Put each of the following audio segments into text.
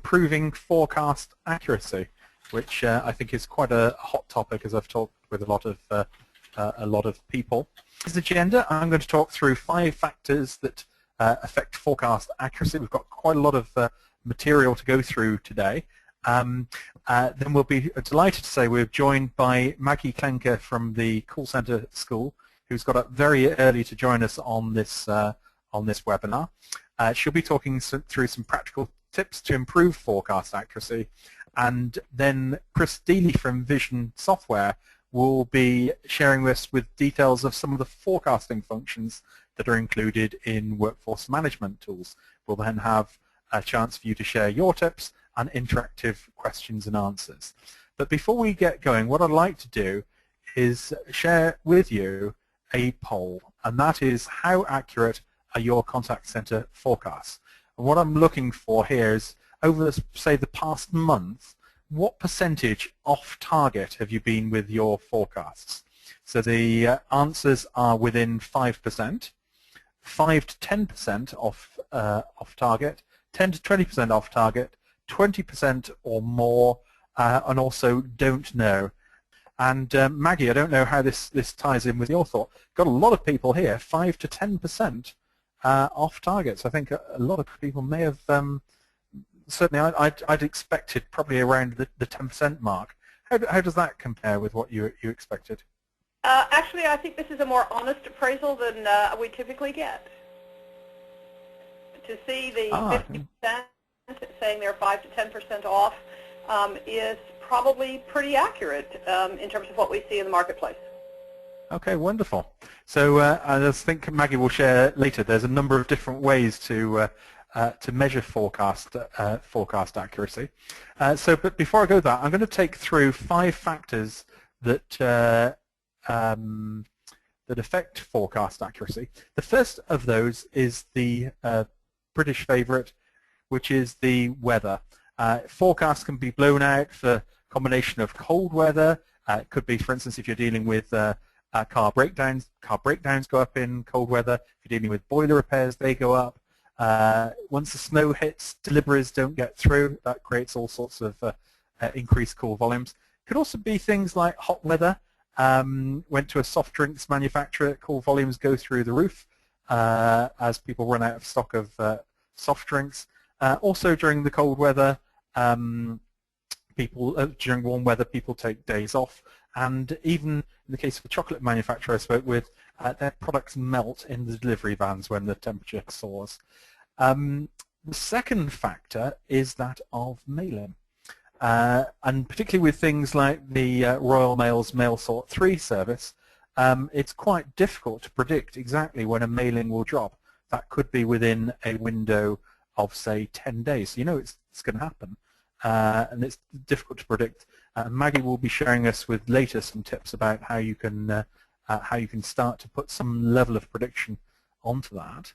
improving forecast accuracy, which I think is quite a hot topic, as I've talked with a lot of people. This agenda, I'm going to talk through 5 factors that affect forecast accuracy. We've got quite a lot of material to go through today. Then we'll be delighted to say we're joined by Maggie Klenke from the Call Center School, who's got up very early to join us on this webinar. She'll be talking through some practical tips to improve forecast accuracy, and then Chris Dealy from InVision Software will be sharing us with details of some of the forecasting functions that are included in workforce management tools. We'll then have a chance for you to share your tips and interactive questions and answers. But before we get going, what I'd like to do is share with you a poll, and that is, how accurate are your contact center forecasts? And what I'm looking for here is, over, say, the past month, what percentage off target have you been with your forecasts? So the answers are within 5%, 5 to 10% off target, 10 to 20% off target, 20% or more, and also don't know. And Maggie, I don't know how this ties in with your thought. Got a lot of people here, 5 to 10% off targets. I think a lot of people may have, certainly I'd expected probably around the 10% mark. How does that compare with what you expected? Actually, I think this is a more honest appraisal than we typically get. To see the 50% saying they're 5 to 10% off is probably pretty accurate in terms of what we see in the marketplace. Okay, wonderful. So I think Maggie will share later, there's a number of different ways to measure forecast accuracy. But before I go there, I'm going to take through 5 factors that that affect forecast accuracy. The first of those is the British favourite, which is the weather. Forecasts can be blown out for a combination of cold weather. It could be, for instance, if you're dealing with car breakdowns go up in cold weather. If you're dealing with boiler repairs, they go up. Once the snow hits, deliveries don't get through. That creates all sorts of increased call volumes. It could also be things like hot weather. Went to a soft drinks manufacturer, call volumes go through the roof as people run out of stock of soft drinks. Also during the cold weather, during warm weather, people take days off, and even in the case of a chocolate manufacturer I spoke with, their products melt in the delivery vans when the temperature soars. The second factor is that of mailing, and particularly with things like the Royal Mail's Mail Sort 3 service, it's quite difficult to predict exactly when a mailing will drop. That could be within a window of, say, 10 days. You know it's going to happen, and it's difficult to predict. Maggie will be sharing us with later some tips about how you can start to put some level of prediction onto that.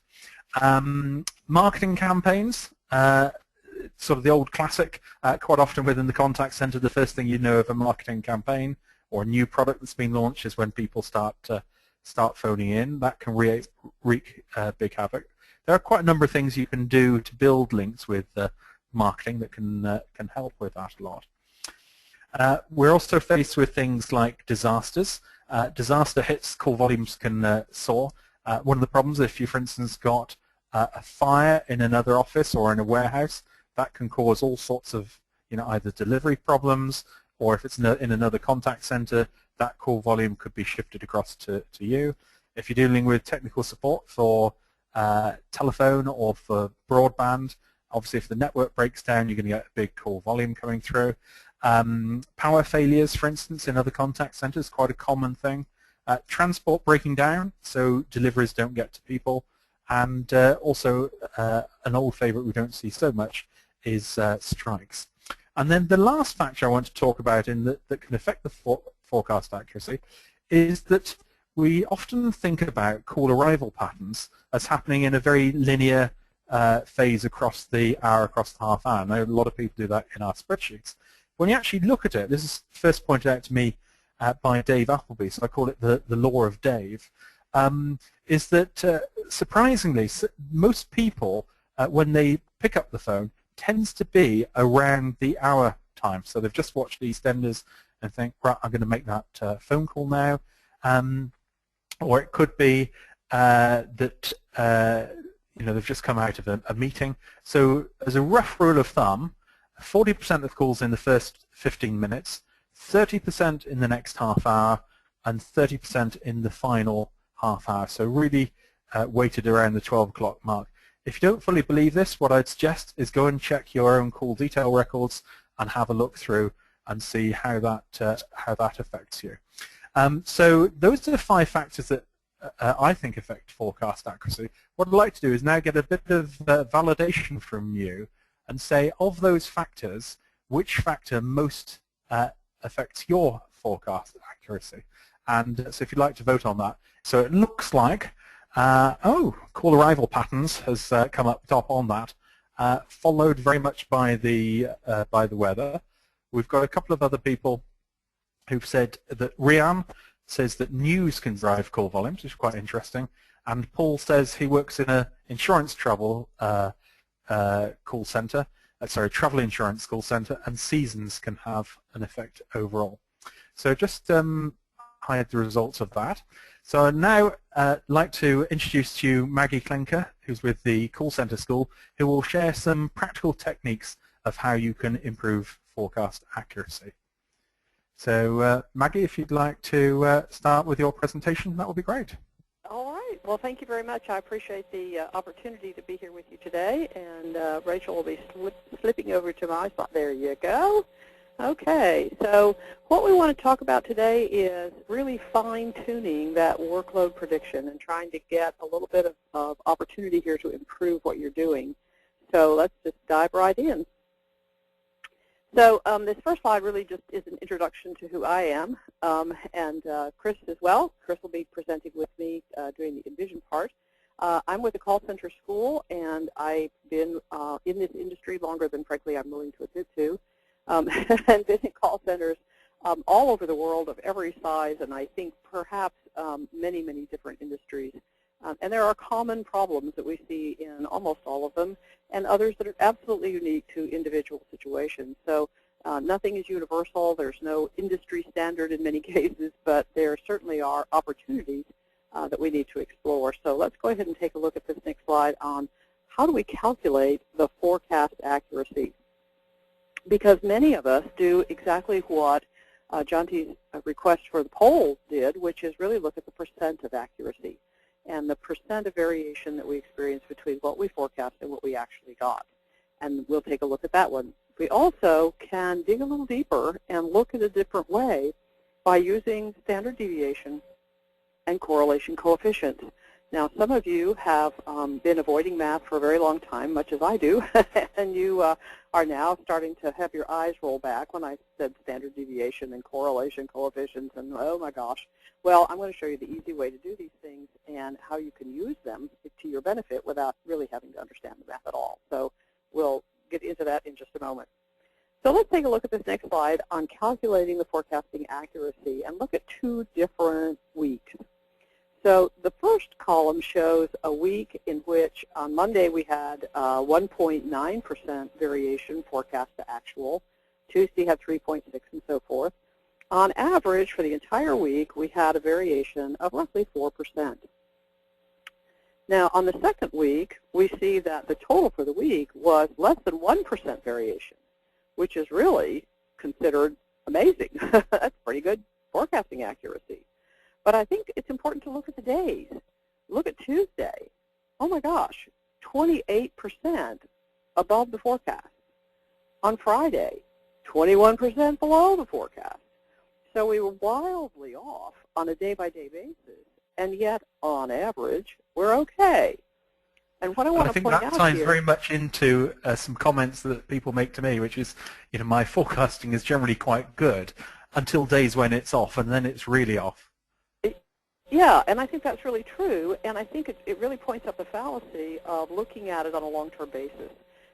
Marketing campaigns, sort of the old classic. Quite often within the contact center, the first thing you know of a marketing campaign or a new product that's been launched is when people start phoning in. That can wreak big havoc. There are quite a number of things you can do to build links with marketing that can help with that a lot. We're also faced with things like disasters. Disaster hits, call volumes can soar. One of the problems, if you, for instance, got a fire in another office or in a warehouse, that can cause all sorts of, either delivery problems, or if it's in another contact center, that call volume could be shifted across to you. If you're dealing with technical support for telephone or for broadband, obviously if the network breaks down, you're going to get a big call volume coming through. Power failures, for instance, in other contact centers, quite a common thing. Transport breaking down, so deliveries don't get to people. And also an old favorite we don't see so much is strikes. And then the last factor I want to talk about that can affect the forecast accuracy is that we often think about call arrival patterns as happening in a very linear phase across the hour, across the half hour. I know a lot of people do that in our spreadsheets. When you actually look at it, this is first pointed out to me by Dave Appleby, so I call it the law of Dave, is that surprisingly, most people, when they pick up the phone, tends to be around the hour time. So they've just watched EastEnders and think, right, I'm going to make that phone call now. Or it could be that they've just come out of a meeting. So as a rough rule of thumb, 40% of calls in the first 15 minutes, 30% in the next half hour, and 30% in the final half hour. So really weighted around the 12 o'clock mark. If you don't fully believe this, what I'd suggest is go and check your own call detail records and have a look through and see how that affects you. So those are the 5 factors that I think affect forecast accuracy. What I'd like to do is now get a bit of validation from you and say, of those factors, which factor most affects your forecast accuracy. And so if you'd like to vote on that. So it looks like, call arrival patterns has come up top on that, followed very much by the weather. We've got a couple of other people who've said that Rian says that news can drive call volumes, which is quite interesting. And Paul says he works in an insurance travel call center, travel insurance call center, and seasons can have an effect overall. So just hide the results of that. So I'd now like to introduce to you Maggie Klenke, who's with the call center school, who will share some practical techniques of how you can improve forecast accuracy. So Maggie, if you'd like to start with your presentation, that would be great. All right. Well, thank you very much. I appreciate the opportunity to be here with you today. And Rachel will be slipping over to my spot. There you go. Okay. So what we want to talk about today is really fine-tuning that workload prediction and trying to get a little bit of opportunity here to improve what you're doing. So let's just dive right in. So this first slide really just is an introduction to who I am, and Chris as well. Chris will be presenting with me during the InVision part. I'm with the call center school, and I've been in this industry longer than, frankly, I'm willing to admit to, and been in call centers all over the world of every size, and I think perhaps many, many different industries. And there are common problems that we see in almost all of them, and others that are absolutely unique to individual situations. So nothing is universal. There's no industry standard in many cases, but there certainly are opportunities that we need to explore. So let's go ahead and take a look at this next slide on how do we calculate the forecast accuracy. Because many of us do exactly what Jonty's request for the poll did, which is really look at the percent of accuracy and the percent of variation that we experience between what we forecast and what we actually got. And we'll take a look at that one. We also can dig a little deeper and look at a different way by using standard deviation and correlation coefficient. Now, some of you have been avoiding math for a very long time, much as I do, and you are now starting to have your eyes roll back when I said standard deviation and correlation coefficients, and oh my gosh. Well, I'm going to show you the easy way to do these things and how you can use them to your benefit without really having to understand the math at all. So we'll get into that in just a moment. So let's take a look at this next slide on calculating the forecasting accuracy and look at 2 different weeks. So the first column shows a week in which on Monday we had 1.9% variation forecast to actual. Tuesday had 3.6 and so forth. On average, for the entire week, we had a variation of roughly 4%. Now, on the second week, we see that the total for the week was less than 1% variation, which is really considered amazing. That's pretty good forecasting accuracy. But I think it's important to look at the days. Look at Tuesday. Oh my gosh, 28% above the forecast. On Friday, 21% below the forecast. So we were wildly off on a day-by-day basis, and yet, on average, we're okay. And what I want to point out here... I think that ties very much into some comments that people make to me, which is, my forecasting is generally quite good until days when it's off, and then it's really off. Yeah, and I think that's really true, and I think it really points up the fallacy of looking at it on a long-term basis,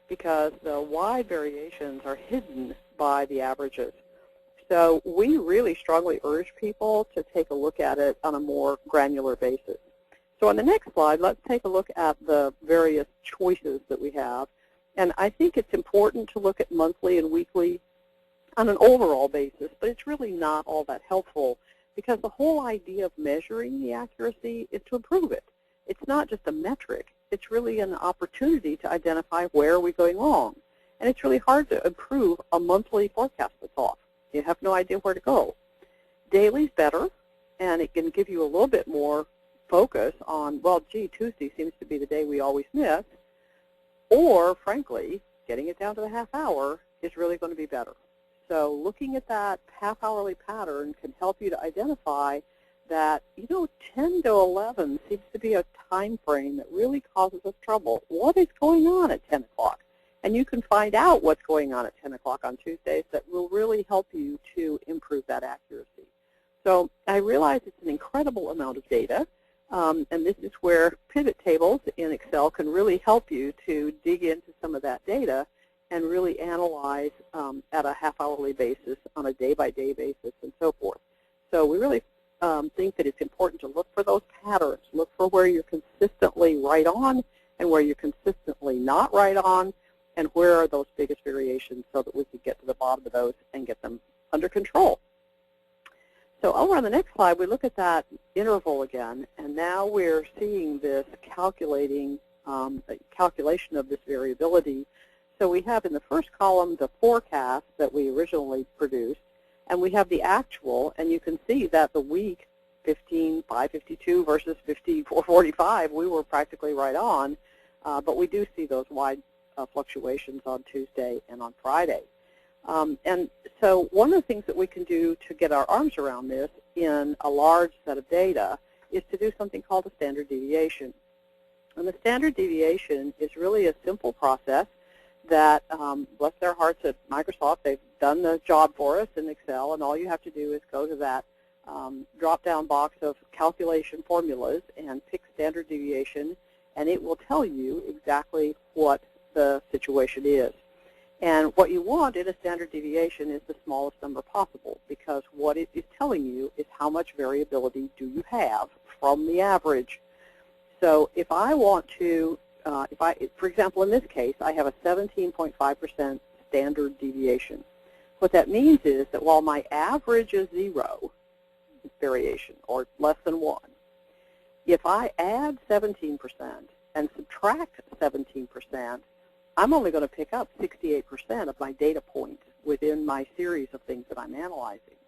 because the wide variations are hidden by the averages. So we really strongly urge people to take a look at it on a more granular basis. So on the next slide, let's take a look at the various choices that we have. And I think it's important to look at monthly and weekly on an overall basis, but it's really not all that helpful because the whole idea of measuring the accuracy is to improve it. It's not just a metric. It's really an opportunity to identify where are we going wrong. And it's really hard to improve a monthly forecast that's off. You have no idea where to go. Daily's better, and it can give you a little bit more focus on, well, gee, Tuesday seems to be the day we always miss, or, frankly, getting it down to the half hour is really going to be better. So looking at that half-hourly pattern can help you to identify that, 10 to 11 seems to be a time frame that really causes us trouble. What is going on at 10 o'clock? And you can find out what's going on at 10 o'clock on Tuesdays that will really help you to improve that accuracy. So I realize it's an incredible amount of data, and this is where pivot tables in Excel can really help you to dig into some of that data and really analyze at a half-hourly basis, on a day-by-day basis, and so forth. So we really think that it's important to look for those patterns, look for where you're consistently right on and where you're consistently not right on, and where are those biggest variations so that we can get to the bottom of those and get them under control. So over on the next slide, we look at that interval again, and now we're seeing this calculation of this variability. So we have in the first column the forecast that we originally produced, and we have the actual, and you can see that the week 15,552 versus 5445, we were practically right on, but we do see those wide fluctuations on Tuesday and on Friday. And so one of the things that we can do to get our arms around this in a large set of data is to do something called a standard deviation. And the standard deviation is really a simple process that, bless their hearts at Microsoft, they've done the job for us in Excel, and all you have to do is go to that drop-down box of calculation formulas and pick standard deviation, and it will tell you exactly what the situation is. And what you want in a standard deviation is the smallest number possible, because what it is telling you is how much variability do you have from the average. So if I want to, for example, in this case, I have a 17.5% standard deviation. What that means is that while my average is 0 variation, or less than 1, if I add 17% and subtract 17%, I'm only going to pick up 68% of my data points within my series of things that I'm analyzing.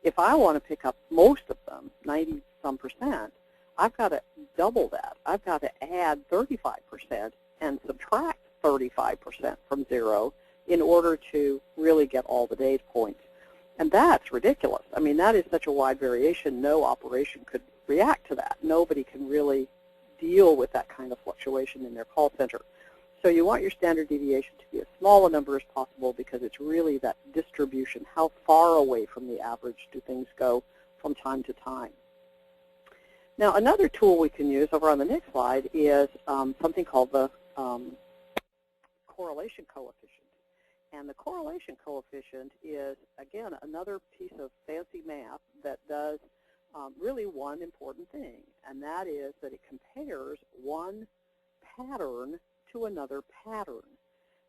If I want to pick up most of them, 90-some%, I've got to double that. I've got to add 35% and subtract 35% from 0 in order to really get all the data points. And that's ridiculous. I mean, that is such a wide variation, no operation could react to that. Nobody can really deal with that kind of fluctuation in their call center. So you want your standard deviation to be as small a number as possible, because it's really that distribution. How far away from the average do things go from time to time? Now, another tool we can use over on the next slide is something called the correlation coefficient. And the correlation coefficient is, again, another piece of fancy math that does really one important thing, and that is that it compares one pattern to another pattern.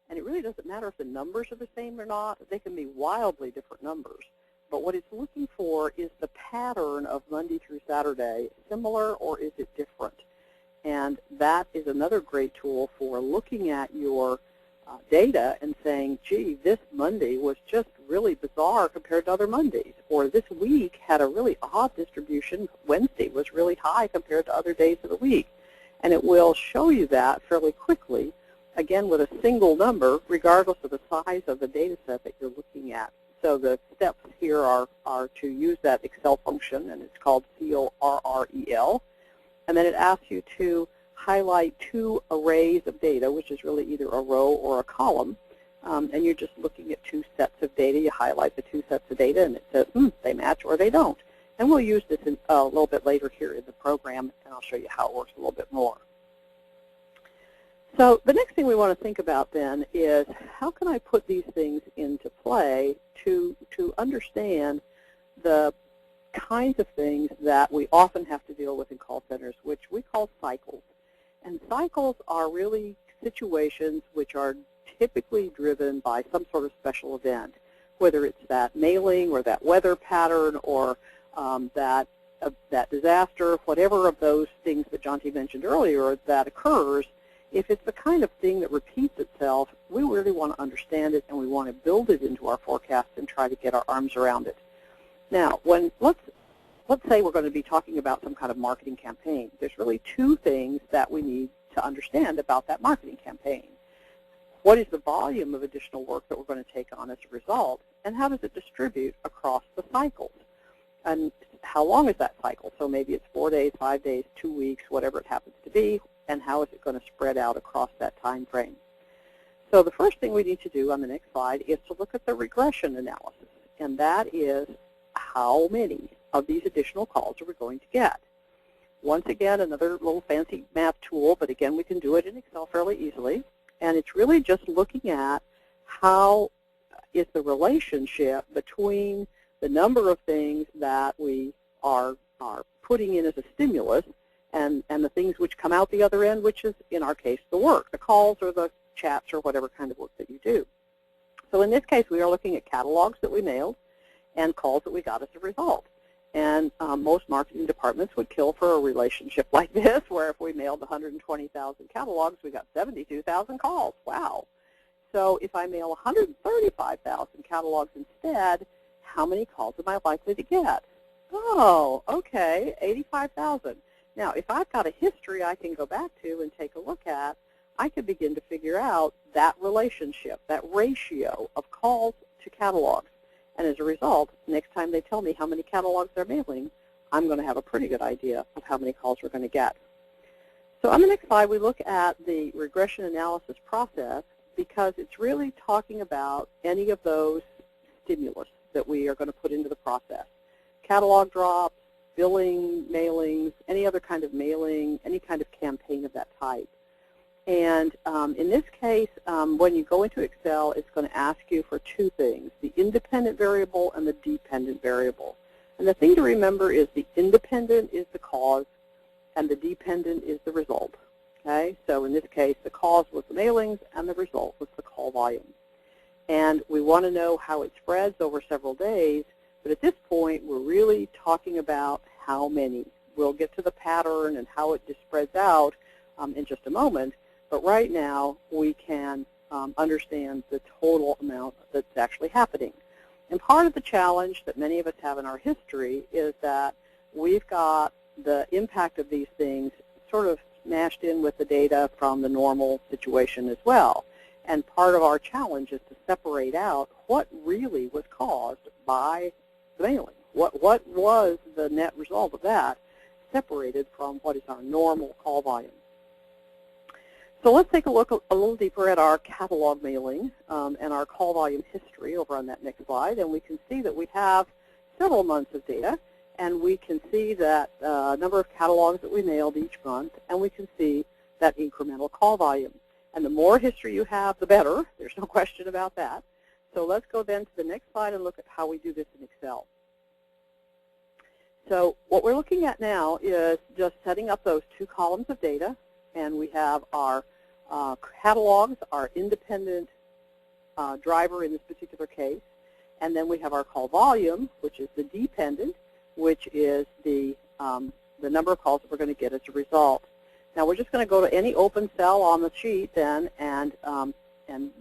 And it really doesn't matter if the numbers are the same or not. They can be wildly different numbers. But what it's looking for is the pattern of Monday through Saturday similar, or is it different? And that is another great tool for looking at your data and saying, gee, this Monday was just really bizarre compared to other Mondays. Or this week had a really odd distribution. Wednesday was really high compared to other days of the week. And it will show you that fairly quickly, again, with a single number, regardless of the size of the data set that you're looking at. So the steps here are to use that Excel function, and it's called CORREL. And then it asks you to highlight two arrays of data, which is really either a row or a column. And you're just looking at two sets of data. You highlight the two sets of data, and it says, they match or they don't. And we'll use this a little bit later here in the program, and I'll show you how it works a little bit more. So the next thing we want to think about then is, how can I put these things into play to understand the kinds of things that we often have to deal with in call centers, which we call cycles. And cycles are really situations which are typically driven by some sort of special event, whether it's that mailing or that weather pattern or that disaster, whatever of those things that Jonty mentioned earlier that occurs. If it's the kind of thing that repeats itself, we really want to understand it, and we want to build it into our forecast and try to get our arms around it. Now, let's say we're going to be talking about some kind of marketing campaign. There's really two things that we need to understand about that marketing campaign. What is the volume of additional work that we're going to take on as a result, and how does it distribute across the cycles? And how long is that cycle? So maybe it's 4 days, 5 days, 2 weeks, whatever it happens to be, and how is it going to spread out across that time frame? So the first thing we need to do on the next slide is to look at the regression analysis, and that is how many of these additional calls are we going to get. Once again, another little fancy math tool, but again, we can do it in Excel fairly easily, and it's really just looking at how is the relationship between the number of things that we are putting in as a stimulus and the things which come out the other end, which is, in our case, the work, the calls or the chats or whatever kind of work that you do. So in this case, we are looking at catalogs that we mailed and calls that we got as a result. And most marketing departments would kill for a relationship like this, where if we mailed 120,000 catalogs, we got 72,000 calls. Wow. So if I mail 135,000 catalogs instead, how many calls am I likely to get? Oh, okay, 85,000. Now, if I've got a history I can go back to and take a look at, I can begin to figure out that relationship, that ratio of calls to catalogs. And as a result, next time they tell me how many catalogs they're mailing, I'm going to have a pretty good idea of how many calls we're going to get. So on the next slide, we look at the regression analysis process because it's really talking about any of those stimulus that we are going to put into the process. Catalog drops, billing, mailings, any other kind of mailing, any kind of campaign of that type. And in this case, when you go into Excel, it's going to ask you for two things, the independent variable and the dependent variable. And the thing to remember is the independent is the cause and the dependent is the result. Okay? So in this case, the cause was the mailings and the result was the call volume. And we want to know how it spreads over several days, but at this point, we're really talking about how many. We'll get to the pattern and how it just spreads out in just a moment. But right now, we can understand the total amount that's actually happening. And part of the challenge that many of us have in our history is that we've got the impact of these things sort of smashed in with the data from the normal situation as well. And part of our challenge is to separate out what really was caused by the mailing. What was the net result of that, separated from what is our normal call volume. So let's take a look a little deeper at our catalog mailing and our call volume history over on that next slide. And we can see that we have several months of data. And we can see that number of catalogs that we mailed each month. And we can see that incremental call volume. And the more history you have, the better. There's no question about that. So let's go then to the next slide and look at how we do this in Excel. So what we're looking at now is just setting up those two columns of data. And we have our catalogs, our independent driver in this particular case. And then we have our call volume, which is the dependent, which is the number of calls that we're going to get as a result. Now we're just going to go to any open cell on the sheet then, and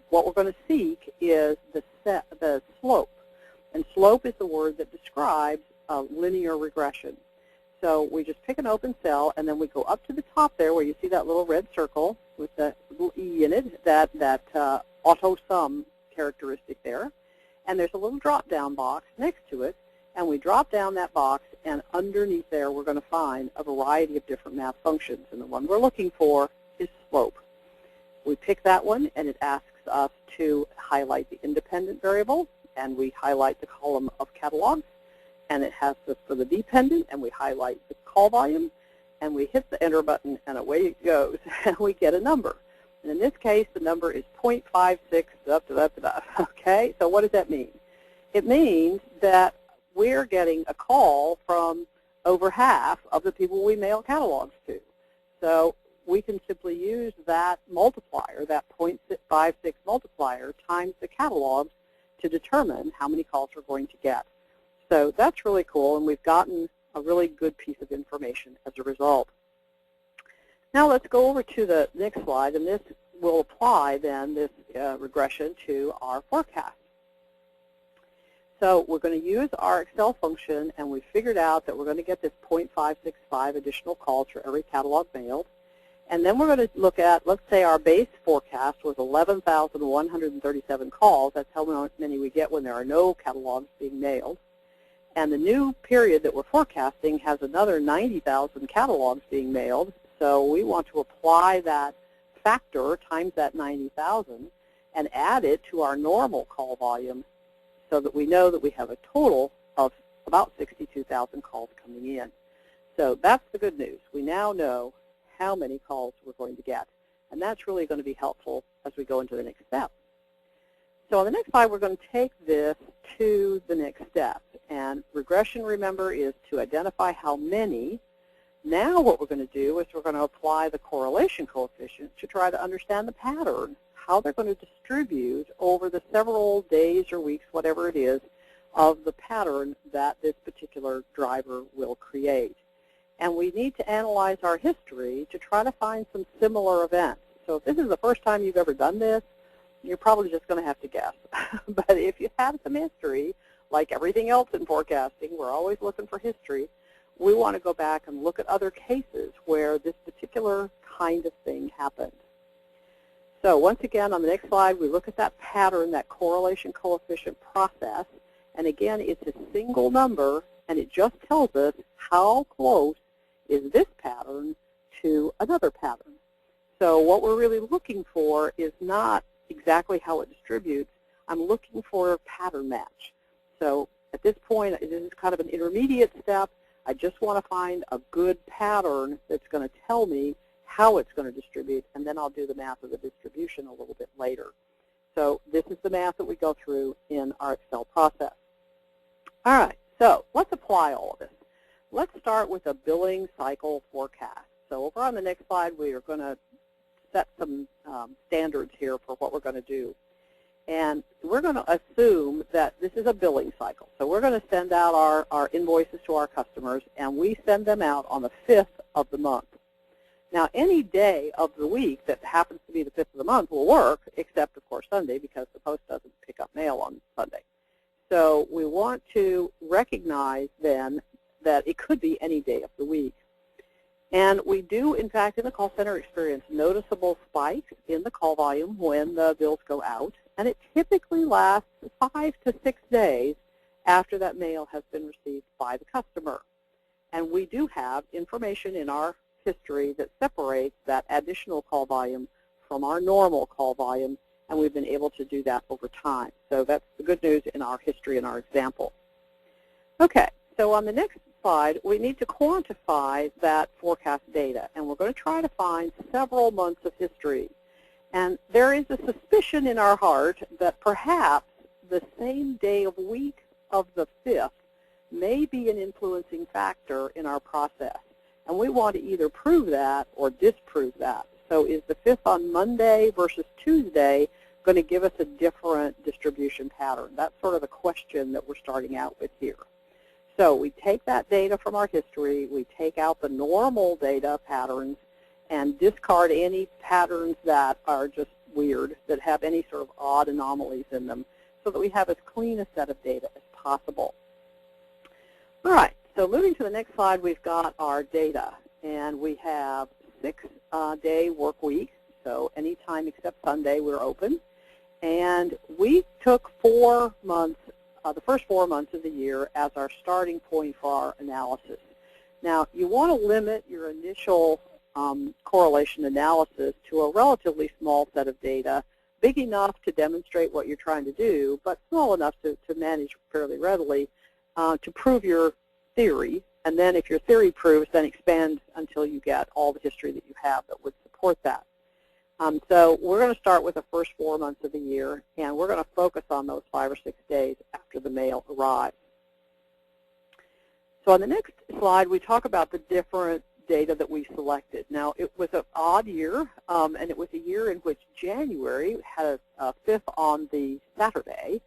what we're going to seek is the slope. And slope is the word that describes linear regression. So we just pick an open cell, and then we go up to the top there where you see that little red circle with that little E in it, that auto sum characteristic there. And there's a little drop-down box next to it, and we drop down that box, and underneath there we're going to find a variety of different math functions. And the one we're looking for is slope. We pick that one, and it asks us to highlight the independent variable, and we highlight the column of catalogs. And it has this for the dependent, and we highlight the call volume, and we hit the enter button, and away it goes, and we get a number. And in this case, the number is 0.56, okay? So what does that mean? It means that we're getting a call from over half of the people we mail catalogs to. So we can simply use that multiplier, that 0.56 multiplier, times the catalogs to determine how many calls we're going to get. So that's really cool, and we've gotten a really good piece of information as a result. Now let's go over to the next slide, and this will apply then this regression to our forecast. So we're going to use our Excel function, and we figured out that we're going to get this 0.565 additional calls for every catalog mailed. And then we're going to look at, let's say our base forecast was 11,137 calls. That's how many we get when there are no catalogs being mailed. And the new period that we're forecasting has another 90,000 catalogs being mailed. So we want to apply that factor times that 90,000 and add it to our normal call volume so that we know that we have a total of about 62,000 calls coming in. So that's the good news. We now know how many calls we're going to get. And that's really going to be helpful as we go into the next step. So on the next slide, we're going to take this to the next step. And regression, remember, is to identify how many. Now what we're going to do is we're going to apply the correlation coefficient to try to understand the pattern, how they're going to distribute over the several days or weeks, whatever it is, of the pattern that this particular driver will create. And we need to analyze our history to try to find some similar events. So if this is the first time you've ever done this, you're probably just going to have to guess. But if you have some history, like everything else in forecasting, we're always looking for history, we want to go back and look at other cases where this particular kind of thing happened. So once again, on the next slide, we look at that pattern, that correlation coefficient process. And again, it's a single number, and it just tells us how close is this pattern to another pattern. So what we're really looking for is not exactly how it distributes. I'm looking for a pattern match. So at this point, this is kind of an intermediate step. I just want to find a good pattern that's going to tell me how it's going to distribute, and then I'll do the math of the distribution a little bit later. So this is the math that we go through in our Excel process. All right, so let's apply all of this. Let's start with a billing cycle forecast. So over on the next slide, we are going to set some standards here for what we're going to do. And we're going to assume that this is a billing cycle. So we're going to send out our invoices to our customers, and we send them out on the 5th of the month. Now, any day of the week that happens to be the 5th of the month will work, except, of course, Sunday, because the post doesn't pick up mail on Sunday. So we want to recognize, then, that it could be any day of the week. And we do, in fact, in the call center experience, noticeable spikes in the call volume when the bills go out. And it typically lasts 5 to 6 days after that mail has been received by the customer. And we do have information in our history that separates that additional call volume from our normal call volume, and we've been able to do that over time. So that's the good news in our history and our example. Okay, so on the next slide, we need to quantify that forecast data, and we're going to try to find several months of history. And there is a suspicion in our heart that perhaps the same day of week of the 5th may be an influencing factor in our process. And we want to either prove that or disprove that. So is the 5th on Monday versus Tuesday going to give us a different distribution pattern? That's sort of the question that we're starting out with here. So we take that data from our history, we take out the normal data patterns, and discard any patterns that are just weird, that have any sort of odd anomalies in them, so that we have as clean a set of data as possible. All right, so moving to the next slide, we've got our data, and we have 6-day work week, so any time except Sunday we're open, and we took 4 months, the first 4 months of the year as our starting point for our analysis. Now, you want to limit your initial correlation analysis to a relatively small set of data, big enough to demonstrate what you're trying to do, but small enough to manage fairly readily to prove your theory. And then if your theory proves, then expand until you get all the history that you have that would support that. So we're going to start with the first 4 months of the year, and we're going to focus on those 5 or 6 days after the mail arrives. So on the next slide, we talk about the different data that we selected. Now, it was an odd year, and it was a year in which January had a fifth on the Saturday,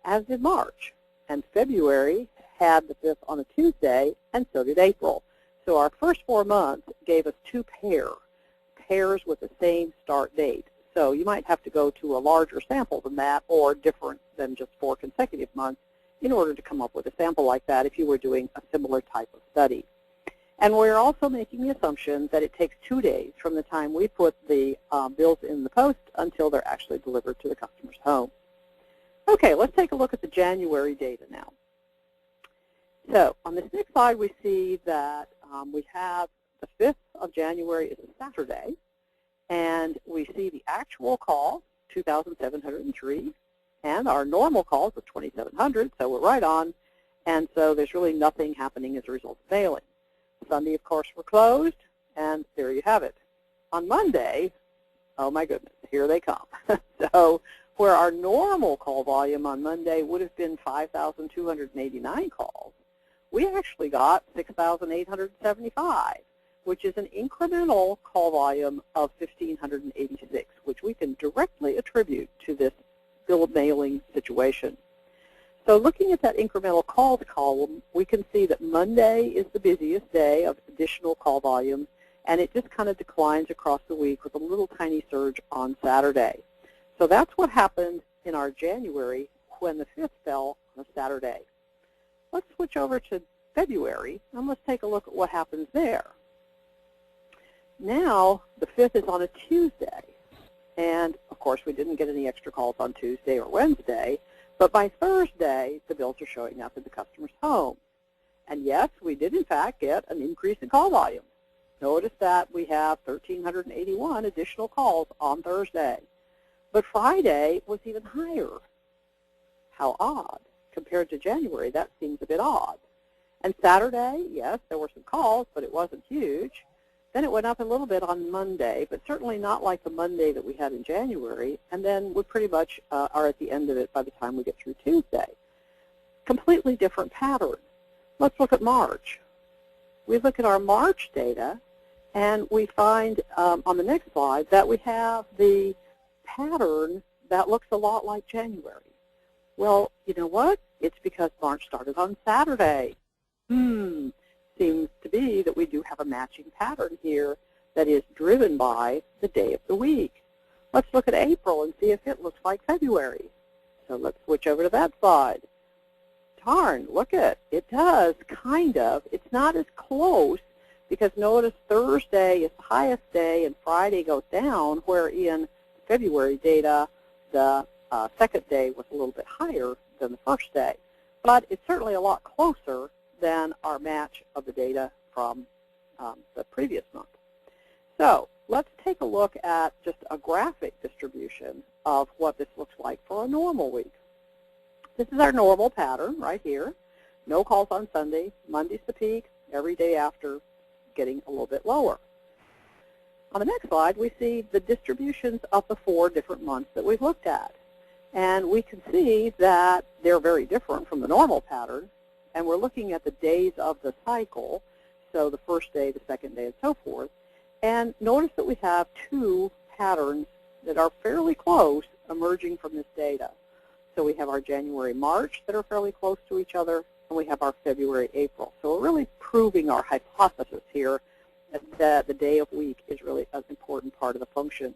as did March. And February had the fifth on a Tuesday, and so did April. So our first 4 months gave us two pairs with the same start date. So you might have to go to a larger sample than that, or different than just 4 consecutive months, in order to come up with a sample like that if you were doing a similar type of study. And we're also making the assumption that it takes 2 days from the time we put the bills in the post until they're actually delivered to the customer's home. Okay, let's take a look at the January data now. So on this next slide, we see that we have the 5th of January is a Saturday, and we see the actual call, 2,703, and our normal calls of 2,700, so we're right on, and so there's really nothing happening as a result of mailing. Sunday, of course, we're closed, and there you have it. On Monday, oh my goodness, here they come. So where our normal call volume on Monday would have been 5,289 calls, we actually got 6,875, which is an incremental call volume of 1,586, which we can directly attribute to this bill of mailing situation. So looking at that incremental calls column, we can see that Monday is the busiest day of additional call volume, and it just kind of declines across the week with a little tiny surge on Saturday. So that's what happened in our January when the 5th fell on a Saturday. Let's switch over to February, and let's take a look at what happens there. Now, the 5th is on a Tuesday, and of course we didn't get any extra calls on Tuesday or Wednesday, but by Thursday, the bills are showing up at the customer's home. And yes, we did in fact get an increase in call volume. Notice that we have 1,381 additional calls on Thursday. But Friday was even higher. How odd. Compared to January, that seems a bit odd. And Saturday, yes, there were some calls, but it wasn't huge. Then it went up a little bit on Monday, but certainly not like the Monday that we had in January. And then we pretty much are at the end of it by the time we get through Tuesday. Completely different pattern. Let's look at March. We look at our March data, and we find on the next slide that we have the pattern that looks a lot like January. Well, you know what? It's because March started on Saturday. Seems to be that we do have a matching pattern here that is driven by the day of the week. Let's look at April and see if it looks like February. So let's switch over to that slide. Darn, look at it does, kind of. It's not as close because notice Thursday is the highest day and Friday goes down, where in February data, the second day was a little bit higher than the first day. But it's certainly a lot closer than our match of the data from the previous month. So let's take a look at just a graphic distribution of what this looks like for a normal week. This is our normal pattern right here. No calls on Sunday. Monday's the peak. Every day after getting a little bit lower. On the next slide, we see the distributions of the 4 different months that we've looked at. And we can see that they're very different from the normal pattern. And we're looking at the days of the cycle, so the first day, the second day, and so forth. And notice that we have 2 patterns that are fairly close emerging from this data. So we have our January-March that are fairly close to each other, and we have our February-April. So we're really proving our hypothesis here that the day of week is really an important part of the function.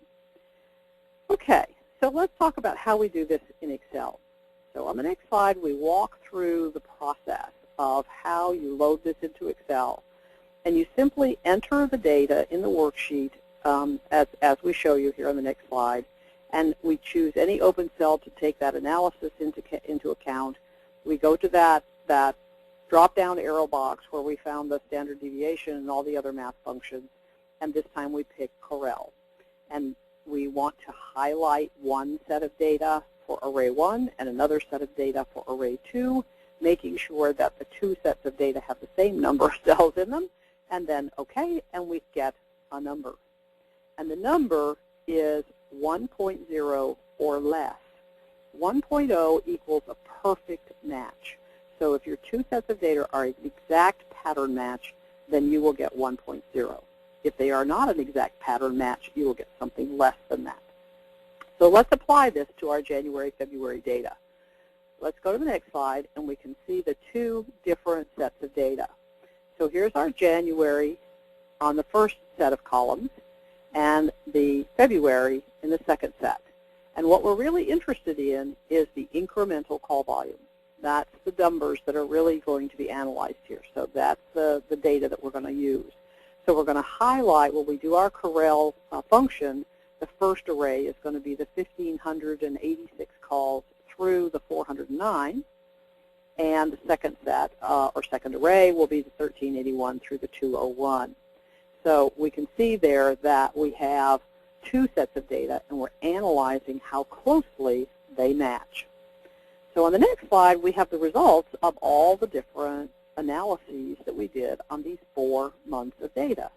Okay, so let's talk about how we do this in Excel. So on the next slide, we walk through the process of how you load this into Excel. And you simply enter the data in the worksheet as we show you here on the next slide. And we choose any open cell to take that analysis into account. We go to that drop-down arrow box where we found the standard deviation and all the other math functions. And this time we pick Corel. And we want to highlight one set of data for array 1 and another set of data for array 2, making sure that the 2 sets of data have the same number of cells in them, and then OK, and we get a number. And the number is 1.0 or less. 1.0 equals a perfect match. So if your 2 sets of data are an exact pattern match, then you will get 1.0. If they are not an exact pattern match, you will get something less than that. So let's apply this to our January, February data. Let's go to the next slide, and we can see the two different sets of data. So here's our January on the first set of columns, and the February in the second set. And what we're really interested in is the incremental call volume. That's the numbers that are really going to be analyzed here. So that's the data that we're going to use. So we're going to highlight, when we do our Corel function, the first array is going to be the 1,586 calls through the 409. And the second set, or second array, will be the 1,381 through the 201. So we can see there that we have two sets of data, and we're analyzing how closely they match. So on the next slide, we have the results of all the different analyses that we did on these 4 months of data.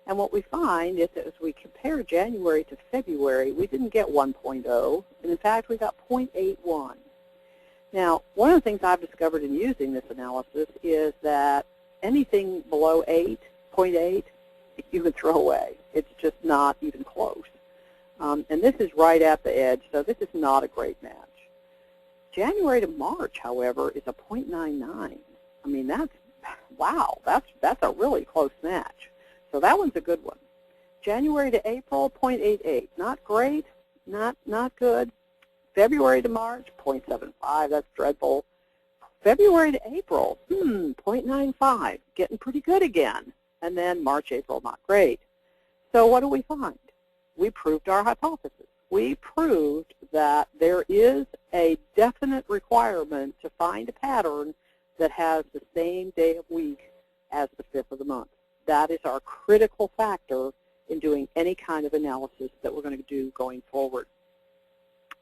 And what we find is that as we compare January to February, we didn't get 1.0, and in fact, we got 0.81. Now, one of the things I've discovered in using this analysis is that anything below 0.8, you can throw away. It's just not even close. And this is right at the edge, so this is not a great match. January to March, however, is a 0.99. I mean, wow, that's a really close match. So that one's a good one. January to April, 0.88. Not great, not good. February to March, 0.75. That's dreadful. February to April, 0.95. Getting pretty good again. And then March, April, not great. So what do we find? We proved our hypothesis. We proved that there is a definite requirement to find a pattern that has the same day of week as the 5th of the month. That is our critical factor in doing any kind of analysis that we're going to do going forward.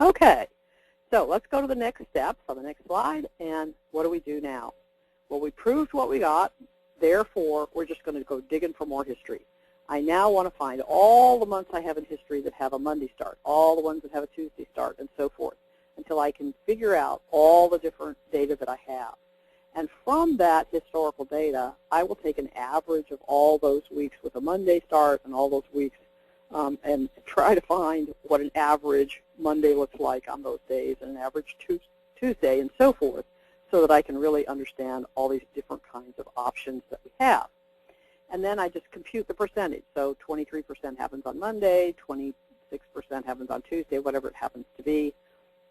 Okay, so let's go to the next steps on the next slide, and what do we do now? Well, we proved what we got, therefore we're just going to go digging for more history. I now want to find all the months I have in history that have a Monday start, all the ones that have a Tuesday start, and so forth, until I can figure out all the different data that I have. And from that historical data, I will take an average of all those weeks with a Monday start and all those weeks and try to find what an average Monday looks like on those days and an average Tuesday and so forth, so that I can really understand all these different kinds of options that we have. And then I just compute the percentage. So 23% happens on Monday, 26% happens on Tuesday, whatever it happens to be.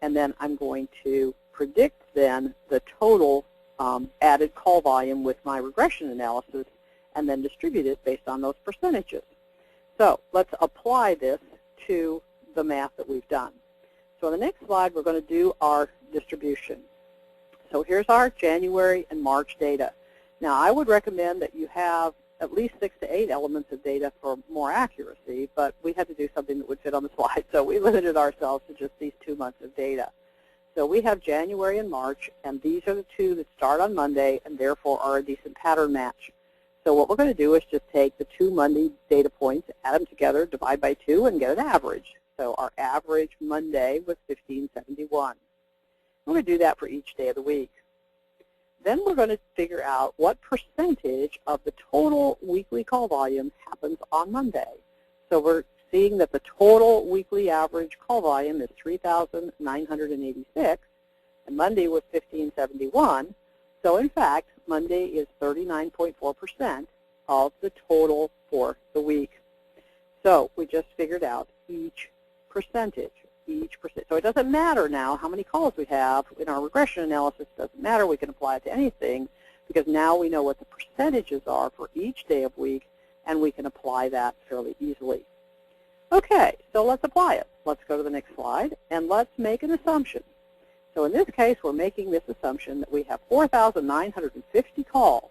And then I'm going to predict then the total added call volume with my regression analysis and then distribute it based on those percentages. So let's apply this to the math that we've done. So on the next slide, we're going to do our distribution. So here's our January and March data. Now, I would recommend that you have at least 6 to 8 elements of data for more accuracy, but we had to do something that would fit on the slide, so we limited ourselves to just these 2 months of data. So we have January and March, and these are the two that start on Monday and therefore are a decent pattern match. So what we're going to do is just take the 2 Monday data points, add them together, divide by 2, and get an average. So our average Monday was 1,571. We're going to do that for each day of the week. Then we're going to figure out what percentage of the total weekly call volume happens on Monday. So we're seeing that the total weekly average call volume is 3,986, and Monday was 1,571. So in fact, Monday is 39.4% of the total for the week. So we just figured out each percentage. So it doesn't matter now how many calls we have in our regression analysis. It doesn't matter. We can apply it to anything because now we know what the percentages are for each day of week, and we can apply that fairly easily. Okay, so let's apply it. Let's go to the next slide, and let's make an assumption. So in this case, we're making this assumption that we have 4,950 calls.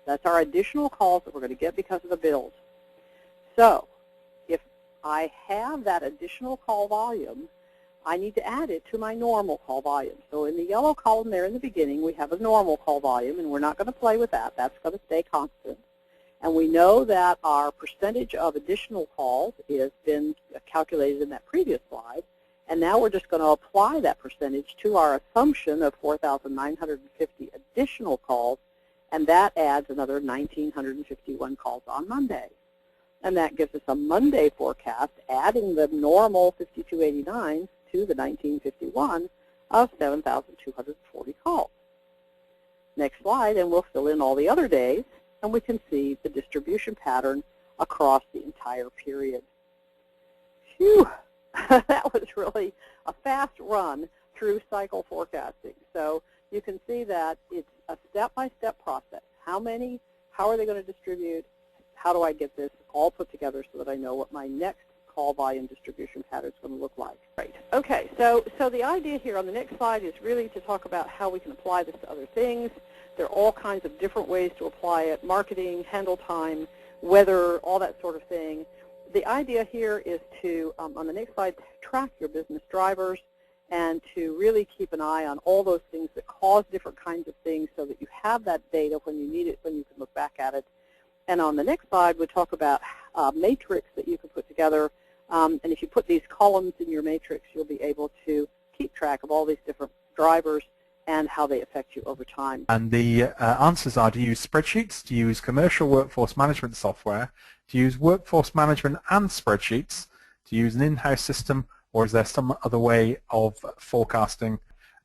That's our additional calls that we're going to get because of the build. So if I have that additional call volume, I need to add it to my normal call volume. So in the yellow column there in the beginning, we have a normal call volume, and we're not going to play with that. That's going to stay constant. And we know that our percentage of additional calls has been calculated in that previous slide. And now we're just going to apply that percentage to our assumption of 4,950 additional calls and that adds another 1,951 calls on Monday. And that gives us a Monday forecast, adding the normal 5,289 to the 1,951 of 7,240 calls. Next slide, and we'll fill in all the other days, and we can see the distribution pattern across the entire period. Phew, that was really a fast run through cycle forecasting. So you can see that it's a step-by-step process. How are they going to distribute? How do I get this all put together so that I know what my next call volume distribution pattern is going to look like? Right. Okay, so the idea here on the next slide is really to talk about how we can apply this to other things. There are all kinds of different ways to apply it: marketing, handle time, weather, all that sort of thing. The idea here is to, on the next slide, track your business drivers and to really keep an eye on all those things that cause different kinds of things so that you have that data when you need it, when you can look back at it. And on the next slide, we'll talk about a matrix that you can put together. And if you put these columns in your matrix, you'll be able to keep track of all these different drivers and how they affect you over time. And the answers are: to use spreadsheets, to use commercial workforce management software, to use workforce management and spreadsheets, to use an in-house system, or is there some other way of forecasting?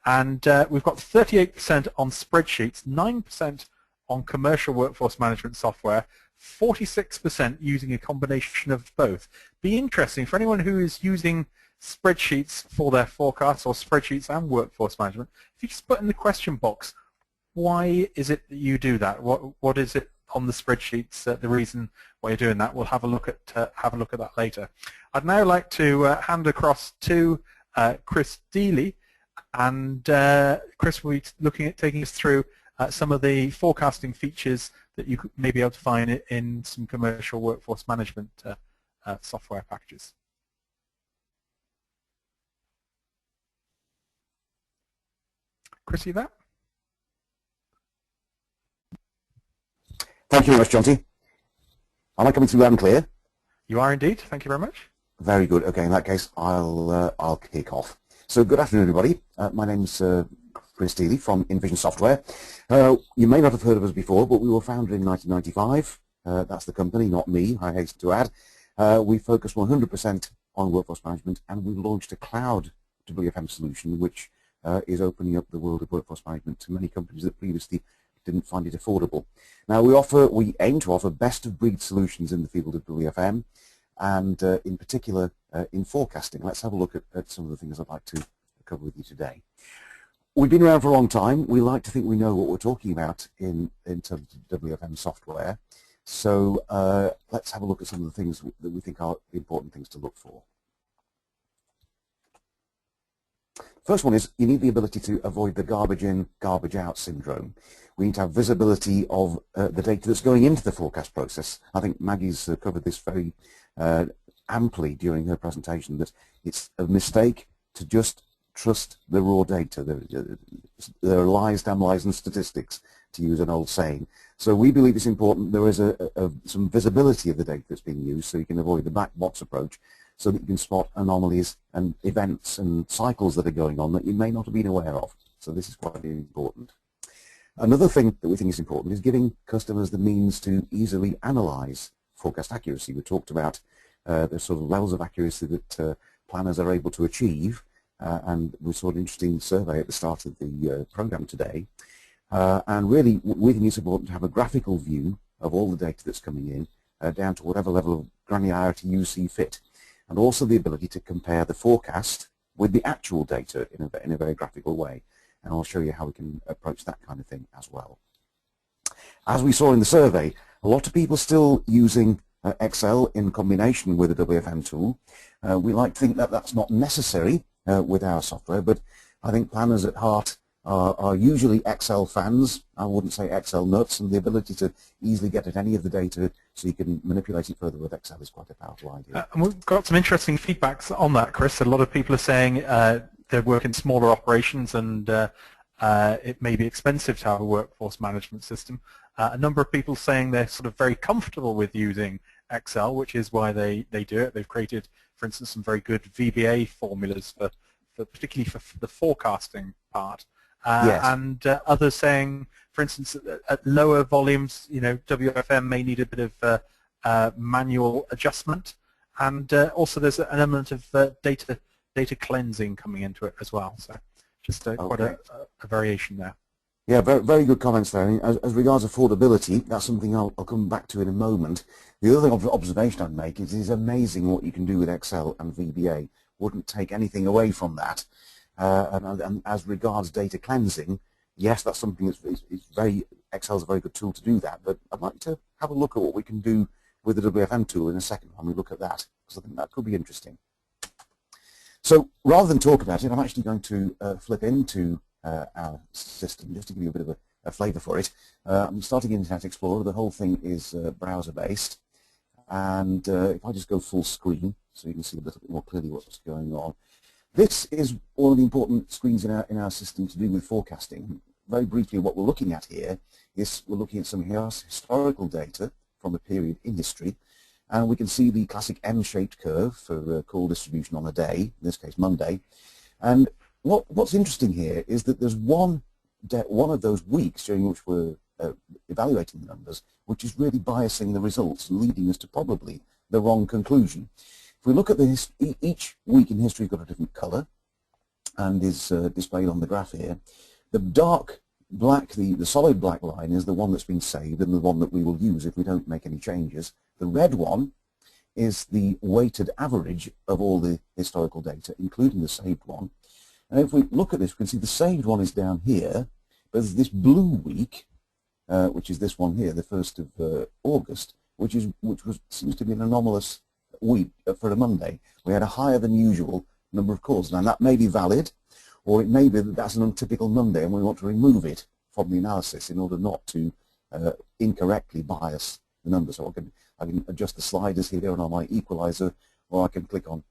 And we've got 38% on spreadsheets, 9% on commercial workforce management software, 46% using a combination of both. Be interesting for anyone who is using spreadsheets for their forecasts, or spreadsheets and workforce management. If you just put in the question box, why is it that you do that? What is it on the spreadsheets, the reason why you're doing that? We'll have a look at that later. I'd now like to hand across to Chris Dealy, and Chris will be taking us through some of the forecasting features that you may be able to find in some commercial workforce management software packages. Chris, are you there? Thank you very much, Jonty. Am I coming through loud and clear? You are indeed. Thank you very much. Very good. Okay, in that case, I'll kick off. So, good afternoon, everybody. My name's Chris Dealy from InVision Software. You may not have heard of us before, but we were founded in 1995. That's the company, not me, I hasten to add. We focus 100% on workforce management, and we launched a cloud WFM solution, which is opening up the world of workforce management to many companies that previously didn't find it affordable. Now, we aim to offer best-of-breed solutions in the field of WFM, and in particular in forecasting. Let's have a look at some of the things I'd like to cover with you today. We've been around for a long time. We like to think we know what we're talking about in terms of WFM software. So let's have a look at some of the things that we think are important things to look for. First one is you need the ability to avoid the garbage in, garbage out syndrome. We need to have visibility of the data that's going into the forecast process. I think Maggie's covered this very amply during her presentation, that it's a mistake to just trust the raw data. There are lies, damn lies, and statistics, to use an old saying. So we believe it's important there is some visibility of the data that's being used, so you can avoid the black box approach, so that you can spot anomalies and events and cycles that are going on that you may not have been aware of. So this is quite important. Another thing that we think is important is giving customers the means to easily analyze forecast accuracy. We talked about the sort of levels of accuracy that planners are able to achieve, and we saw an interesting survey at the start of the program today. And really, we think it's important to have a graphical view of all the data that's coming in, down to whatever level of granularity you see fit, and also the ability to compare the forecast with the actual data in a very graphical way. And I'll show you how we can approach that kind of thing as well. As we saw in the survey, a lot of people still using Excel in combination with a WFM tool. We like to think that that's not necessary with our software, but I think planners at heart are usually Excel fans. I wouldn't say Excel nuts, and the ability to easily get at any of the data so you can manipulate it further with Excel is quite a powerful idea. And we've got some interesting feedbacks on that, Chris. A lot of people are saying they work in smaller operations, and it may be expensive to have a workforce management system. A number of people saying they're sort of very comfortable with using Excel, which is why they do it. They've created, for instance, some very good VBA formulas particularly for the forecasting part. Yes. And others saying, for for instance, at lower volumes, WFM may need a bit of manual adjustment, and also there's an element of data cleansing coming into it as well. So just quite a variation there. Yeah, very, very good comments there. As regards affordability, that's something I'll come back to in a moment. The other observation I'd make is it's amazing what you can do with Excel and VBA. Wouldn't take anything away from that. And as regards data cleansing, yes, that's something that's Excel's a very good tool to do that. But I'd like to have a look at what we can do with the WFM tool in a second when we look at that, because I think that could be interesting. So rather than talk about it, I'm actually going to flip into our system just to give you a bit of a flavor for it. I'm starting Internet Explorer. The whole thing is browser-based. And if I just go full screen, so you can see a little bit more clearly what's going on. This is one of the important screens in our system to do with forecasting. Very briefly, what we're looking at here is we're looking at some historical data from a period in history, and we can see the classic M-shaped curve for call distribution on a day, in this case Monday. And what's interesting here is that there's one of those weeks during which we're evaluating the numbers, which is really biasing the results and leading us to probably the wrong conclusion. If we look at this, each week in history has got a different color and is displayed on the graph here. The dark black, the solid black line is the one that's been saved and the one that we will use if we don't make any changes. The red one is the weighted average of all the historical data, including the saved one. And if we look at this, we can see the saved one is down here, but there's this blue week, which is this one here, the 1st of August, which seems to be an anomalous week for a Monday. We had a higher than usual number of calls. Now that may be valid, or it may be that that's an untypical Monday and we want to remove it from the analysis in order not to incorrectly bias the numbers. So I can adjust the sliders here on my equalizer, or I can click on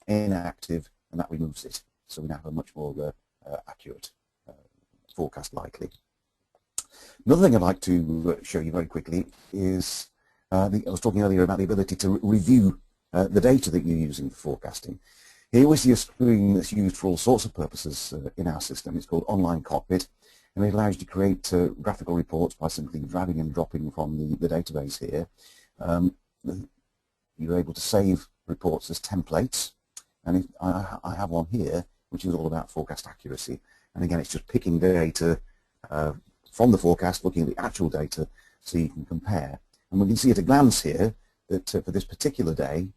inactive and that removes it. So we now have a much more accurate forecast likely. Another thing I'd like to show you very quickly is, I was talking earlier about the ability to review the data that you're using for forecasting. Here we see a screen that's used for all sorts of purposes in our system. It's called Online Cockpit, and it allows you to create graphical reports by simply dragging and dropping from the database here. You're able to save reports as templates, and I have one here which is all about forecast accuracy. And again, it's just picking data from the forecast, looking at the actual data so you can compare. And we can see at a glance here that for this particular day,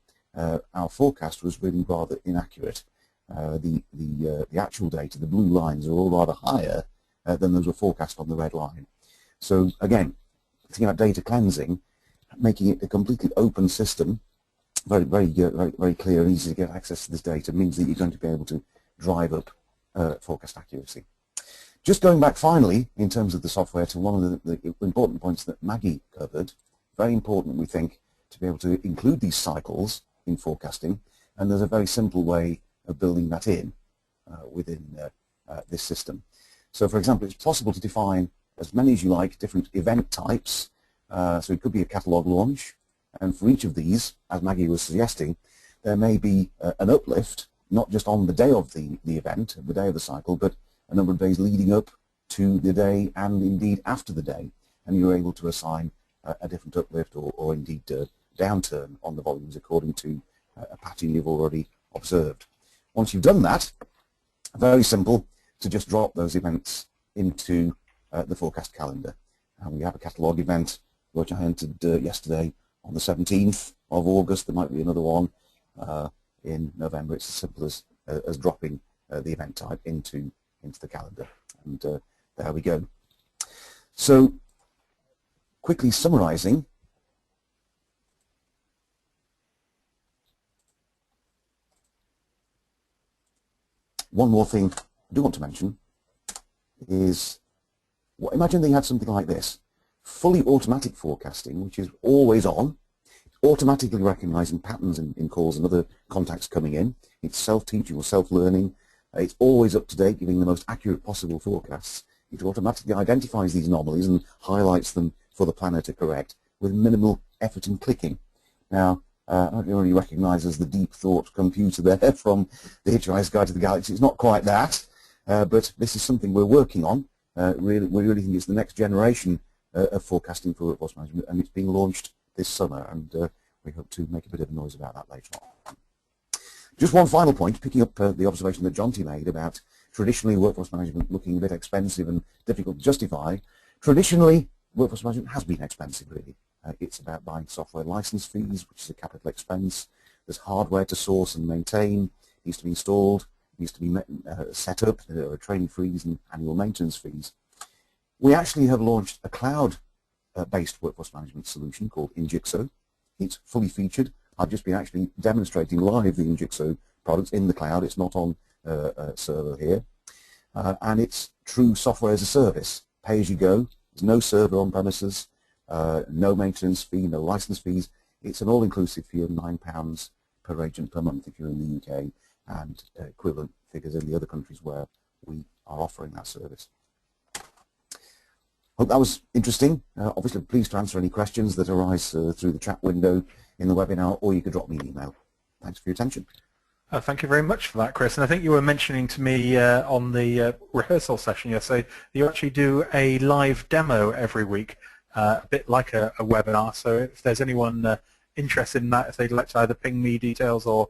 our forecast was really rather inaccurate. The actual data, the blue lines, are all rather higher than those were forecast on the red line. So again, thinking about data cleansing, making it a completely open system, very clear and easy to get access to this data, means that you're going to be able to drive up forecast accuracy. Just going back finally, in terms of the software, to one of the important points that Maggie covered. Very important, we think, to be able to include these cycles in forecasting, and there's a very simple way of building that in within this system. So for example, it's possible to define as many as you like different event types. So it could be a catalog launch, and for each of these, as Maggie was suggesting, there may be an uplift, not just on the day of the event, the day of the cycle, but a number of days leading up to the day and indeed after the day, and you're able to assign a different uplift or indeed downturn on the volumes according to a pattern you've already observed. Once you've done that, very simple to just drop those events into the forecast calendar. And we have a catalogue event which I entered yesterday on the 17th of August. There might be another one in November. It's as simple as dropping the event type into the calendar, and there we go. So quickly summarizing, one more thing I do want to mention is, imagine that you had something like this: fully automatic forecasting, which is always on, automatically recognizing patterns in calls and other contacts coming in. It's self-teaching or self-learning. It's always up to date, giving the most accurate possible forecasts. It automatically identifies these anomalies and highlights them for the planner to correct with minimal effort in clicking. Now, I don't really recognize as the deep thought computer there from the Hitchhiker's Guide to the Galaxy. It's not quite that, but this is something we're working on we really think it's the next generation of forecasting for workforce management, and it's being launched this summer, and we hope to make a bit of noise about that later on. Just one final point, picking up the observation that Jonty made about traditionally workforce management looking a bit expensive and difficult to justify. Traditionally, workforce management has been expensive, really. It's about buying software license fees, which is a capital expense. There's hardware to source and maintain. It needs to be installed. It needs to be set up. There are training fees and annual maintenance fees. We actually have launched a cloud-based workforce management solution called Injixo. It's fully featured. I've just been actually demonstrating live the Injixo products in the cloud. It's not on a server here. And it's true software as a service, pay as you go. There's no server on premises, no maintenance fee, no license fees. It's an all-inclusive fee of £9 per agent per month if you're in the UK, and equivalent figures in the other countries where we are offering that service. Hope that was interesting. Obviously, please to answer any questions that arise through the chat window in the webinar, or you could drop me an email. Thanks for your attention. Thank you very much for that, Chris. And I think you were mentioning to me on the rehearsal session yesterday, you actually do a live demo every week, a bit like a webinar. So if there's anyone interested in that, if they'd like to either ping me details or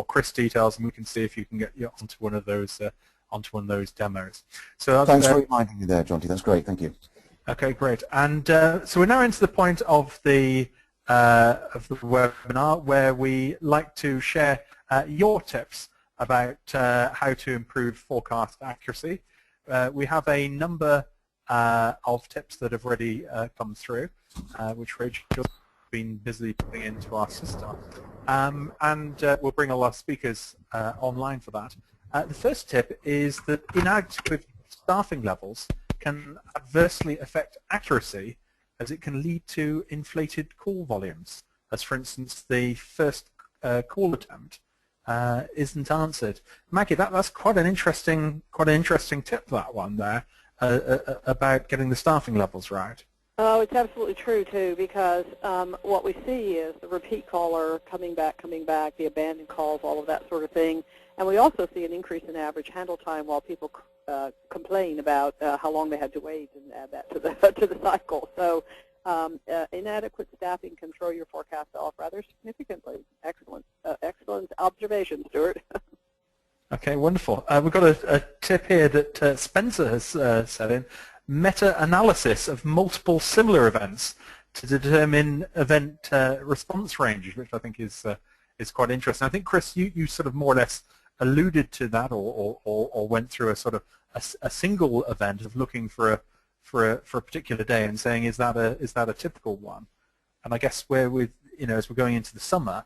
Chris details, and we can see if you can get onto one of those demos. So thanks for reminding me there, Jonty. That's great. Thank you. Okay, great. And so we're now into the point of the webinar where we like to share your tips about how to improve forecast accuracy. We have a number of tips that have already come through, which Rachel's been busily putting into our system. And we'll bring all our speakers online for that. The first tip is that inadequate staffing levels can adversely affect accuracy, as it can lead to inflated call volumes, as for instance the first call attempt isn't answered. Maggie, that's quite an interesting tip, that one there, about getting the staffing levels right. Oh, it's absolutely true too, because what we see is the repeat caller coming back, the abandoned calls, all of that sort of thing, and we also see an increase in average handle time while people complain about how long they had to wait, and add that to the cycle. So inadequate staffing can throw your forecast off rather significantly. Excellent observation, Stuart. Okay, wonderful. We've got a tip here that Spencer has set in: meta-analysis of multiple similar events to determine event response ranges, which I think is quite interesting. I think, Chris, you sort of more or less alluded to that, or went through a sort of a single event of looking for a particular day and saying, is that a typical one? And I guess where as we're going into the summer,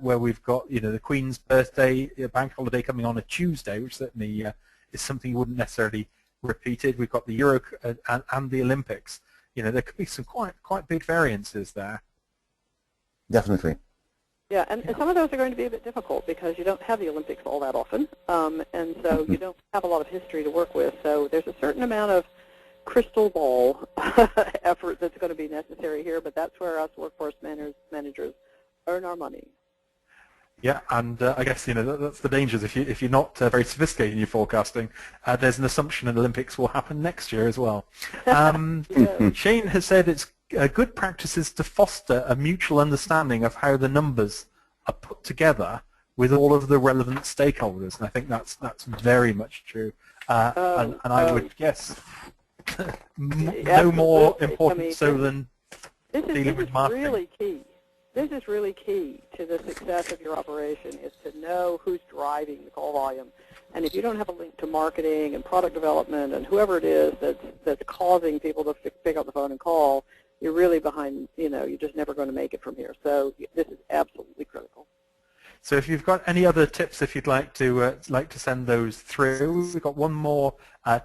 where we've got the Queen's birthday, a bank holiday coming on a Tuesday, which certainly is something you wouldn't necessarily repeated. We've got the Euro and the Olympics. There could be some quite big variances there. Definitely. Yeah, and some of those are going to be a bit difficult because you don't have the Olympics all that often, and so you don't have a lot of history to work with. So there's a certain amount of crystal ball effort that's going to be necessary here, but that's where us workforce managers earn our money. Yeah, and I guess that's the dangers if you're not very sophisticated in your forecasting. There's an assumption an Olympics will happen next year as well. Shane has said it's good practices to foster a mutual understanding of how the numbers are put together with all of the relevant stakeholders, and I think that's very much true. And I would guess no more important than dealing with marketing. Really key. This is really key to the success of your operation, is to know who's driving the call volume. And if you don't have a link to marketing and product development and whoever it is that's causing people to pick up the phone and call, you're really behind, you're just never going to make it from here. So this is absolutely critical. So if you've got any other tips, if you'd like to send those through, we've got one more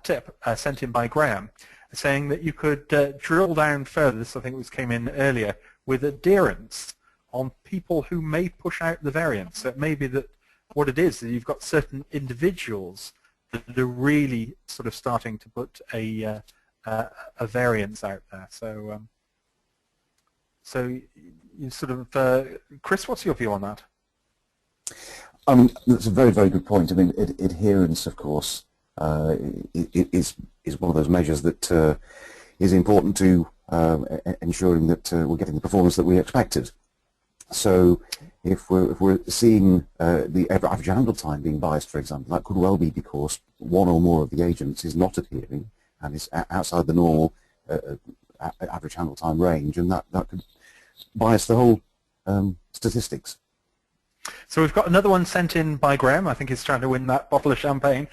tip sent in by Graham, saying that you could drill down further, this I think came in earlier, with adherence on people who may push out the variance. So it may be that what it is you've got certain individuals that are really sort of starting to put a variance out there. So you sort of, Chris, what's your view on that? That's a very, very good point. I mean, adherence, of course, is is one of those measures that is important to ensuring that we're getting the performance that we expected. So if we're seeing the average handle time being biased, for example, that could well be because one or more of the agents is not adhering and is outside the normal average handle time range, and that could bias the whole statistics. So we've got another one sent in by Graham. I think he's trying to win that bottle of champagne.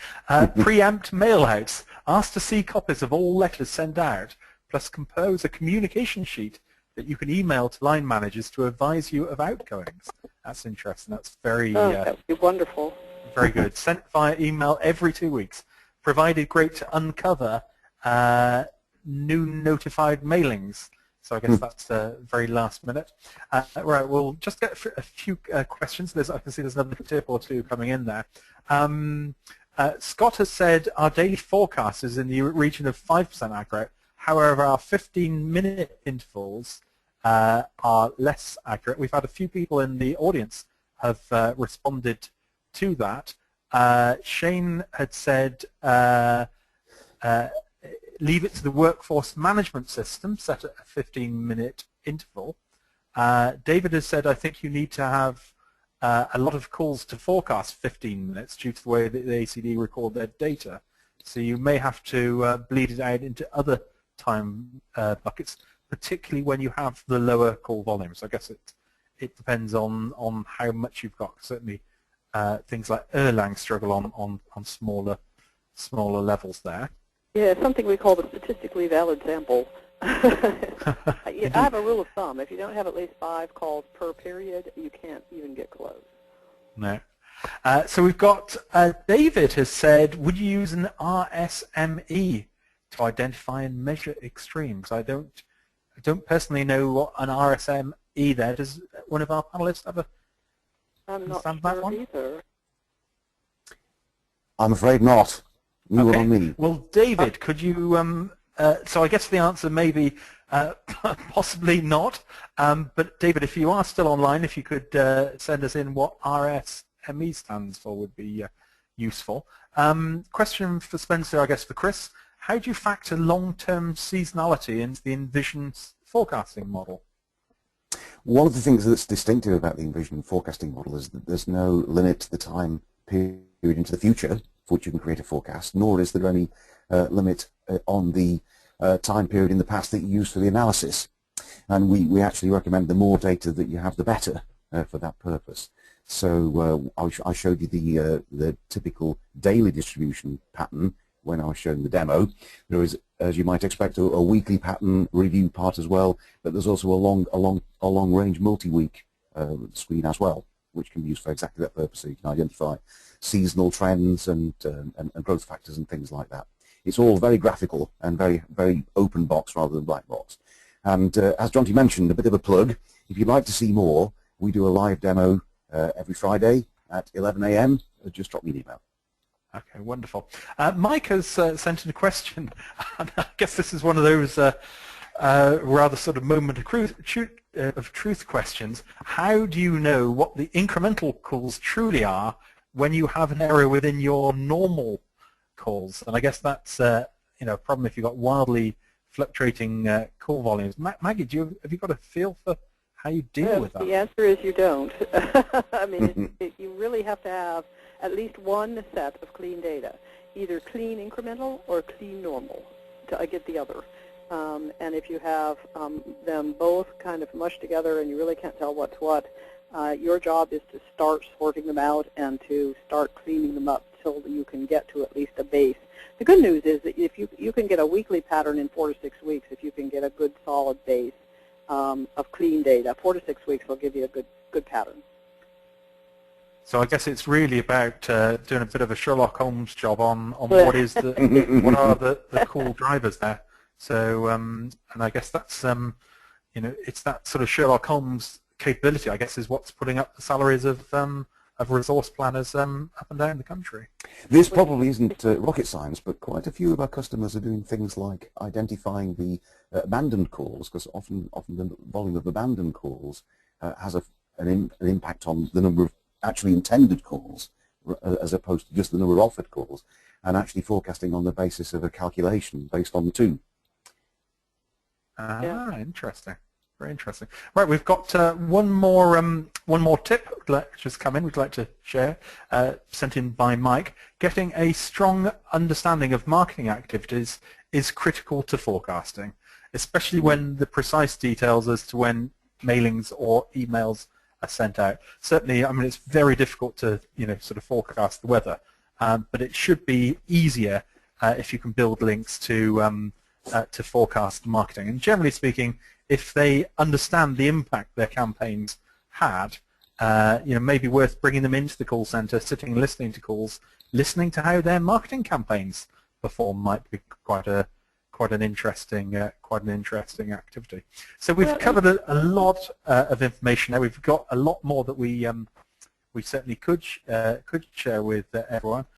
Preempt mailouts. Ask to see copies of all letters sent out, plus compose a communication sheet that you can email to line managers to advise you of outgoings. That's interesting. That's very that would be wonderful. Very good. Sent via email every 2 weeks. Provided great to uncover new notified mailings. So I guess that's very last minute. Right, we'll just get a few questions. I can see there's another tip or two coming in there. Scott has said our daily forecast is in the region of 5% accurate. However, our 15-minute intervals are less accurate. We've had a few people in the audience have responded to that. Shane had said leave it to the workforce management system, set at a 15-minute interval. David has said, I think you need to have a lot of calls to forecast 15 minutes due to the way that the ACD record their data. So you may have to bleed it out into other time buckets, particularly when you have the lower call volumes. I guess it depends on how much you've got. Certainly things like Erlang struggle on smaller levels there. Yeah, something we call the statistically valid sample. I have a rule of thumb. If you don't have at least 5 calls per period, you can't even get close. No. So we've got David has said, would you use an RSME to identify and measure extremes? I don't personally know what an RSME there. Does one of our panelists have a I'm not understand that sure one? either. I'm afraid not. You were on me. Well, David, could you? So I guess the answer may be possibly not. But David, if you are still online, if you could send us in what RSME stands for, would be useful. Question for Spencer, I guess for Chris. How do you factor long-term seasonality into the InVision forecasting model? One of the things that's distinctive about the InVision forecasting model is that there's no limit to the time period into the future for which you can create a forecast, nor is there any limit on the time period in the past that you use for the analysis. And we actually recommend the more data that you have, the better for that purpose. So I showed you the typical daily distribution pattern when I was showing the demo. There is, as you might expect, a weekly pattern review part as well, but there's also a long-range multi-week screen as well, which can be used for exactly that purpose, so you can identify seasonal trends and growth factors and things like that. It's all very graphical and very open box rather than black box. And as Jonty mentioned, a bit of a plug, if you'd like to see more, we do a live demo every Friday at 11 a.m. Just drop me an email. Okay, wonderful. Mike has sent in a question, and I guess this is one of those rather sort of moment of truth questions. How do you know what the incremental calls truly are when you have an error within your normal calls? And I guess that's a problem if you've got wildly fluctuating call volumes. Maggie, have you got a feel for how you deal with that? The answer is you don't. I mean, you really have to have at least one set of clean data, either clean incremental or clean normal to get the other. And if you have them both kind of mushed together and you really can't tell what's what, your job is to start sorting them out and to start cleaning them up till you can get to at least a base. The good news is that if you can get a weekly pattern in 4 to 6 weeks, if you can get a good solid base of clean data, 4 to 6 weeks will give you a good pattern. So I guess it's really about doing a bit of a Sherlock Holmes job on what are the core drivers there. So and I guess that's it's that sort of Sherlock Holmes capability, I guess, is what's putting up the salaries of resource planners up and down the country. This probably isn't rocket science, but quite a few of our customers are doing things like identifying the abandoned calls, because often the volume of abandoned calls has an impact on the number of actually intended calls as opposed to just the number of offered calls. and actually forecasting on the basis of a calculation based on the two. Interesting. Very interesting. Right, we've got one more tip which has come in. We'd like to share, sent in by Mike. Getting a strong understanding of marketing activities is critical to forecasting, especially when the precise details as to when mailings or emails are sent out. Certainly, I mean, it's very difficult to sort of forecast the weather, but it should be easier if you can build links to forecast marketing. And generally speaking, if they understand the impact their campaigns had, maybe worth bringing them into the call center, sitting and listening to calls, listening to how their marketing campaigns perform might be quite an interesting activity. So we've covered a lot of information now. We've got a lot more that we certainly could share with everyone.